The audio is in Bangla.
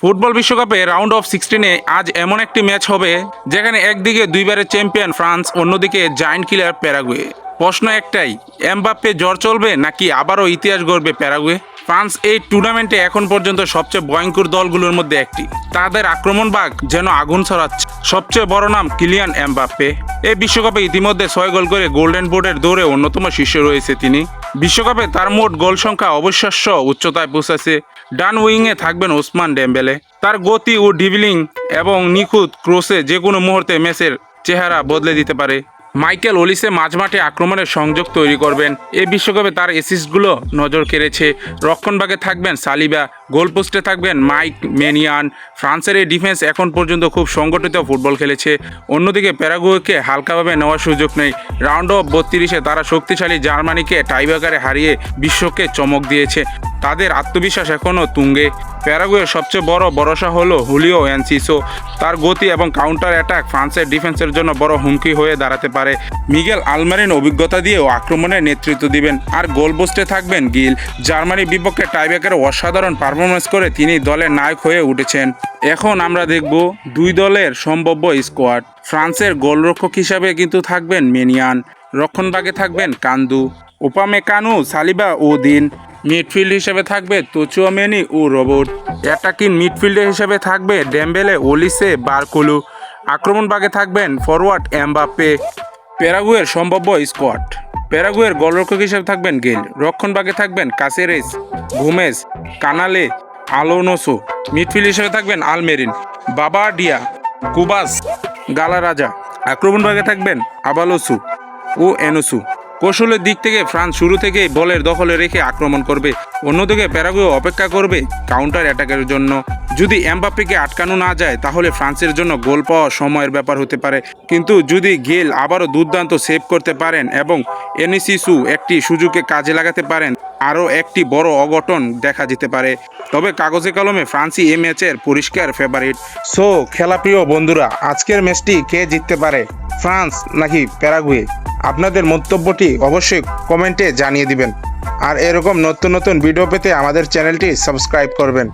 ফুটবল বিশ্বকাপে রাউন্ড অফ 16-এ আজ এমন একটি ম্যাচ হবে যেখানে একদিকে দুইবারের চ্যাম্পিয়ন ফ্রান্স, অন্যদিকে জায়ান্ট কিলার প্যারাগুয়ে। প্রশ্ন একটাই, এমবাপ্পে জ্বর চলবে নাকি আবারও ইতিহাস গড়বে প্যারাগুয়ে? ফ্রান্স এই টুর্নামেন্টে এখন পর্যন্ত সবচেয়ে ভয়ঙ্কর দলগুলোর মধ্যে একটি। তাদের আক্রমণ বাগ যেন আগুন ছড়াচ্ছে। সবচেয়ে বড় নাম কিলিয়ান এমবাপ্পে। এই বিশ্বকাপে ইতিমধ্যে 6 গোল করে গোল্ডেন বুটের দৌড়ে অন্যতম শীর্ষে রয়েছে তিনি। বিশ্বকাপে তার মোট গোল সংখ্যা অবিশ্বাস্য উচ্চতায় পৌঁছেছে। ডান উইংয়ে থাকবেন ওসমান ডেম্বেলে। তার গতি ও ড্রিবলিং এবং নিখুঁত ক্রসে যে কোনো মুহূর্তে ম্যাচের চেহারা বদলে দিতে পারে। মাইকেল ওলিসে মাঝমাঠে আক্রমণের সংযোগ তৈরি করবেন। এই বিশ্বকাপে তার অ্যাসিস্টগুলো নজর কেড়েছে। রক্ষণভাগে থাকবেন সালিবা, গোলপোস্টে থাকবেন মাইক মেনিয়ান। ফ্রান্সের এই ডিফেন্স এখন পর্যন্ত খুব সংগঠিত ফুটবল খেলেছে। অন্যদিকে প্যারাগুয়েকে হালকাভাবে নেওয়ার সুযোগ নেই। রাউন্ড অফ 32-এ তারা শক্তিশালী জার্মানিকে টাইব্রেকারে হারিয়ে বিশ্বকে চমক দিয়েছে। তাদের আত্মবিশ্বাস এখনও তুঙ্গে। প্যারাগুয়ের সবচেয়ে বড় ভরসা হলো হুলিও এনসিসো। তার গতি এবং কাউন্টার অ্যাটাক ফ্রান্সের ডিফেন্সের জন্য বড় হুমকি হয়ে দাঁড়াতে পারে। মিগেল আলমারিন অভিজ্ঞতা দিয়েও আক্রমণের নেতৃত্ব দিবেন। আর গোলপোস্টে থাকবেন গিল। জার্মানির বিপক্ষে টাইব্রেকারে অসাধারণ পারফরমেন্স করে তিনি দলের নায়ক হয়ে উঠেছেন। এখন আমরা দেখব দুই দলের সম্ভাব্য স্কোয়াড। ফ্রান্সের গোলরক্ষক হিসাবে কিন্তু থাকবেন মেনিয়ান, রক্ষণভাগে থাকবেন কান্দু, ওপামেকানু, সালিবা ও দিন। মিডফিল্ড হিসেবে থাকবে তুচুয়ামেনি ও রোবট। অ্যাটাকিং মিডফিল্ডার হিসেবে থাকবে ডেম্বেলে, ওলিসে, বারকুলু। আক্রমণ ভাগে থাকবেন ফরওয়ার্ড এমবাপ্পে। প্যারাগুয়ের সম্ভাব্য স্কোয়াড। প্যারাগুয়ের গোলরক্ষক হিসেবে থাকবেন গেল, রক্ষণ ভাগে থাকবেন কাসেরেস, গোমেজ, কানালে, আলোনোসো। মিডফিল্ড হিসেবে থাকবেন আলমেরিন, বাবাডিয়া, কুবাস, গালারাজা। আক্রমণ ভাগে থাকবেন আবালোসু ও এনোসু। কৌশলের দিক থেকে ফ্রান্স শুরু থেকেই বলের দখলে রেখে আক্রমণ করবে। অন্যদিকে প্যারাগুয়ে অপেক্ষা করবে কাউন্টার অ্যাটাকের জন্য। যদি এমবাপ্পেকে আটকানো না যায় তাহলে ফ্রান্সের জন্য গোল পাওয়া সময়ের ব্যাপার হতে পারে। কিন্তু যদি গেল আবারও দুর্দান্ত সেভ করতে পারেন এবং এনসিসু একটি সুযোগে কাজে লাগাতে পারেন, আরও একটি বড় অঘটন দেখা যেতে পারে। তবে কাগজে কলমে ফ্রান্সই এই ম্যাচের পরিষ্কার ফেভারিট। সো খেলাপ্রিয় বন্ধুরা, আজকের ম্যাচটি কে জিততে পারে, ফ্রান্স নাকি প্যারাগুয়ে? আপনাদের মন্তব্যটি অবশ্যই কমেন্টে জানিয়ে দিবেন। আর এরকম নতুন নতুন ভিডিও পেতে আমাদের চ্যানেলটি সাবস্ক্রাইব করবেন।